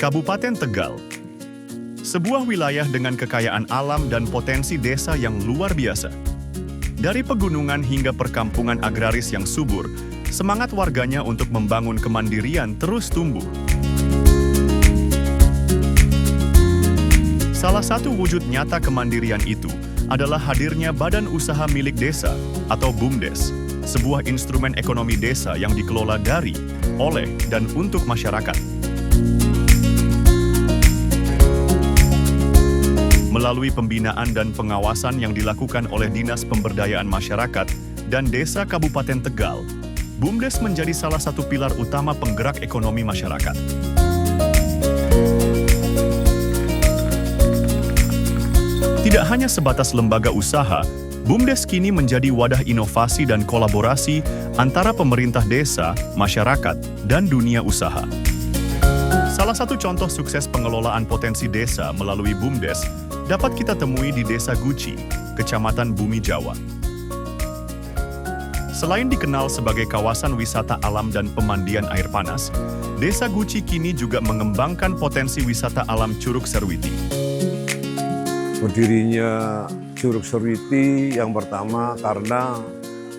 Kabupaten Tegal. Sebuah wilayah dengan kekayaan alam dan potensi desa yang luar biasa. Dari pegunungan hingga perkampungan agraris yang subur, semangat warganya untuk membangun kemandirian terus tumbuh. Salah satu wujud nyata kemandirian itu adalah hadirnya Badan Usaha Milik Desa atau BUMDes, sebuah instrumen ekonomi desa yang dikelola dari, oleh, dan untuk masyarakat. Melalui pembinaan dan pengawasan yang dilakukan oleh Dinas Pemberdayaan Masyarakat dan Desa Kabupaten Tegal, BUMDes menjadi salah satu pilar utama penggerak ekonomi masyarakat. Tidak hanya sebatas lembaga usaha, BUMDes kini menjadi wadah inovasi dan kolaborasi antara pemerintah desa, masyarakat, dan dunia usaha. Salah satu contoh sukses pengelolaan potensi desa melalui BUMDes dapat kita temui di Desa Guci, Kecamatan Bumi Jawa. Selain dikenal sebagai kawasan wisata alam dan pemandian air panas, Desa Guci kini juga mengembangkan potensi wisata alam Curug Serwiti. Berdirinya Curug Serwiti yang pertama karena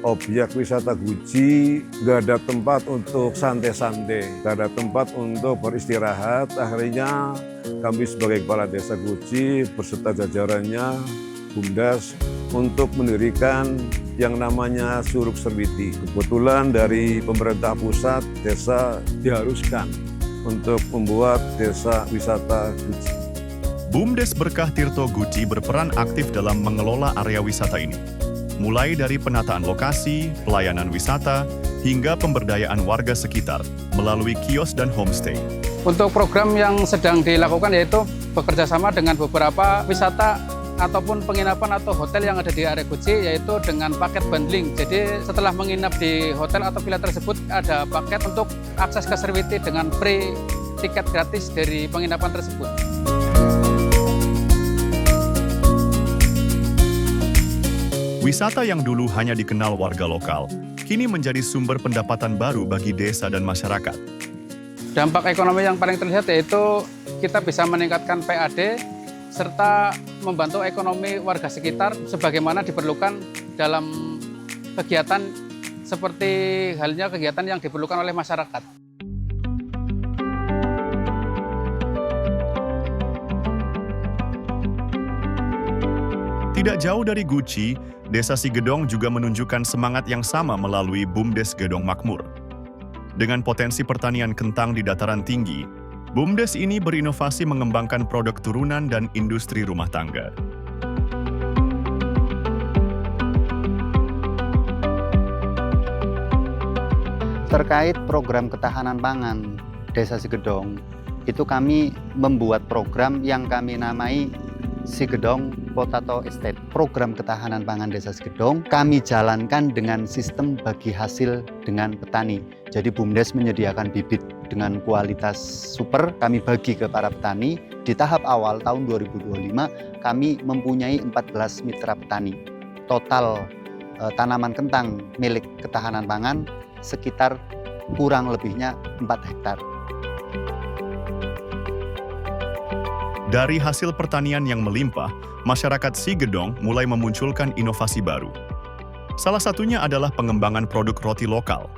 objek wisata Guci nggak ada tempat untuk santai-santai, nggak ada tempat untuk beristirahat. Akhirnya kami sebagai kepala desa Guci beserta jajarannya BUMDes untuk mendirikan yang namanya Curug Serwiti. Kebetulan dari pemerintah pusat desa diharuskan untuk membuat desa wisata Guci. BUMDes Berkah Tirto Guci berperan aktif dalam mengelola area wisata ini. Mulai dari penataan lokasi, pelayanan wisata, hingga pemberdayaan warga sekitar melalui kios dan homestay. Untuk program yang sedang dilakukan yaitu bekerja sama dengan beberapa wisata ataupun penginapan atau hotel yang ada di area Guci, yaitu dengan paket bundling. Jadi setelah menginap di hotel atau villa tersebut ada paket untuk akses ke Serwiti dengan free tiket gratis dari penginapan tersebut. Wisata yang dulu hanya dikenal warga lokal, kini menjadi sumber pendapatan baru bagi desa dan masyarakat. Dampak ekonomi yang paling terlihat yaitu kita bisa meningkatkan PAD serta membantu ekonomi warga sekitar sebagaimana diperlukan dalam kegiatan seperti halnya kegiatan yang diperlukan oleh masyarakat. Tidak jauh dari Guci, Desa Sigedong juga menunjukkan semangat yang sama melalui BUMDes Gedong Makmur. Dengan potensi pertanian kentang di dataran tinggi, BUMDes ini berinovasi mengembangkan produk turunan dan industri rumah tangga. Terkait program ketahanan pangan Desa Sigedong, itu kami membuat program yang kami namai Sigedong Potato Estate. Program ketahanan pangan Desa Sigedong kami jalankan dengan sistem bagi hasil dengan petani. Jadi BUMDes menyediakan bibit dengan kualitas super, kami bagi ke para petani. Di tahap awal tahun 2025 kami mempunyai 14 mitra petani. Total tanaman kentang milik ketahanan pangan sekitar kurang lebihnya 4 hektar. Dari hasil pertanian yang melimpah, masyarakat Sigedong mulai memunculkan inovasi baru. Salah satunya adalah pengembangan produk roti lokal.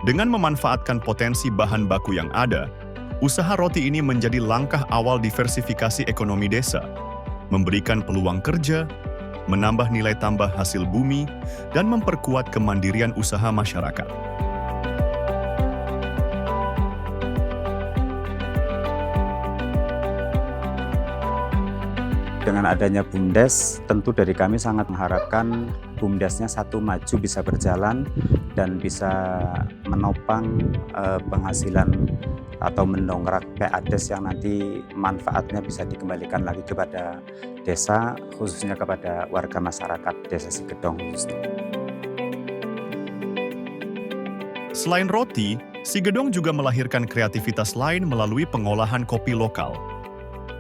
Dengan memanfaatkan potensi bahan baku yang ada, usaha roti ini menjadi langkah awal diversifikasi ekonomi desa, memberikan peluang kerja, menambah nilai tambah hasil bumi, dan memperkuat kemandirian usaha masyarakat. Dengan adanya BUMDes, tentu dari kami sangat mengharapkan BUMDesnya satu maju bisa berjalan dan bisa menopang penghasilan atau mendongkrak PADes yang nanti manfaatnya bisa dikembalikan lagi kepada desa, khususnya kepada warga masyarakat Desa Sigedong. Selain roti, Sigedong juga melahirkan kreativitas lain melalui pengolahan kopi lokal.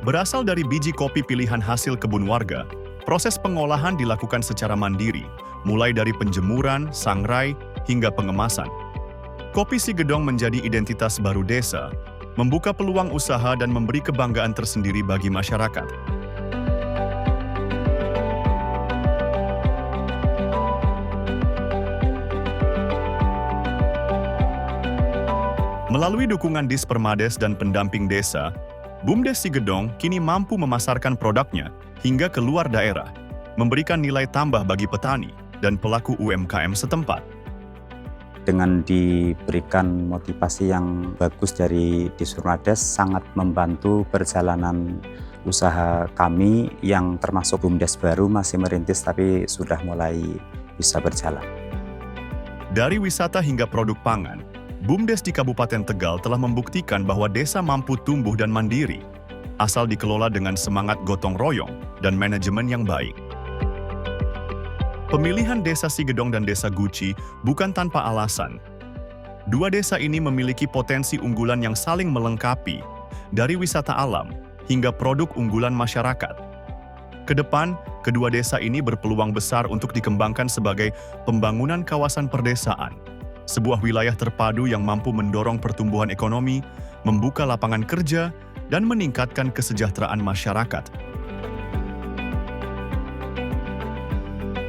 Berasal dari biji kopi pilihan hasil kebun warga, proses pengolahan dilakukan secara mandiri, mulai dari penjemuran, sangrai, hingga pengemasan. Kopi Sigedong menjadi identitas baru desa, membuka peluang usaha dan memberi kebanggaan tersendiri bagi masyarakat. Melalui dukungan Dispermades dan pendamping desa, BUMDes Sigedong kini mampu memasarkan produknya hingga ke luar daerah, memberikan nilai tambah bagi petani dan pelaku UMKM setempat. Dengan diberikan motivasi yang bagus dari Dispermades, sangat membantu perjalanan usaha kami yang termasuk BUMDes baru masih merintis tapi sudah mulai bisa berjalan. Dari wisata hingga produk pangan, BUMDes di Kabupaten Tegal telah membuktikan bahwa desa mampu tumbuh dan mandiri, asal dikelola dengan semangat gotong royong dan manajemen yang baik. Pemilihan Desa Sigedong dan Desa Guci bukan tanpa alasan. Dua desa ini memiliki potensi unggulan yang saling melengkapi, dari wisata alam hingga produk unggulan masyarakat. Kedepan, kedua desa ini berpeluang besar untuk dikembangkan sebagai pembangunan kawasan perdesaan, sebuah wilayah terpadu yang mampu mendorong pertumbuhan ekonomi, membuka lapangan kerja, dan meningkatkan kesejahteraan masyarakat.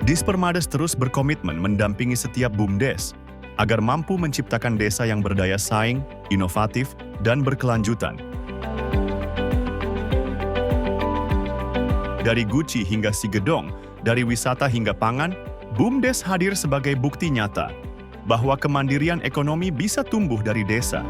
Dispermades terus berkomitmen mendampingi setiap BUMDes agar mampu menciptakan desa yang berdaya saing, inovatif, dan berkelanjutan. Dari Guci hingga Sigedong, dari wisata hingga pangan, BUMDes hadir sebagai bukti nyata bahwa kemandirian ekonomi bisa tumbuh dari desa.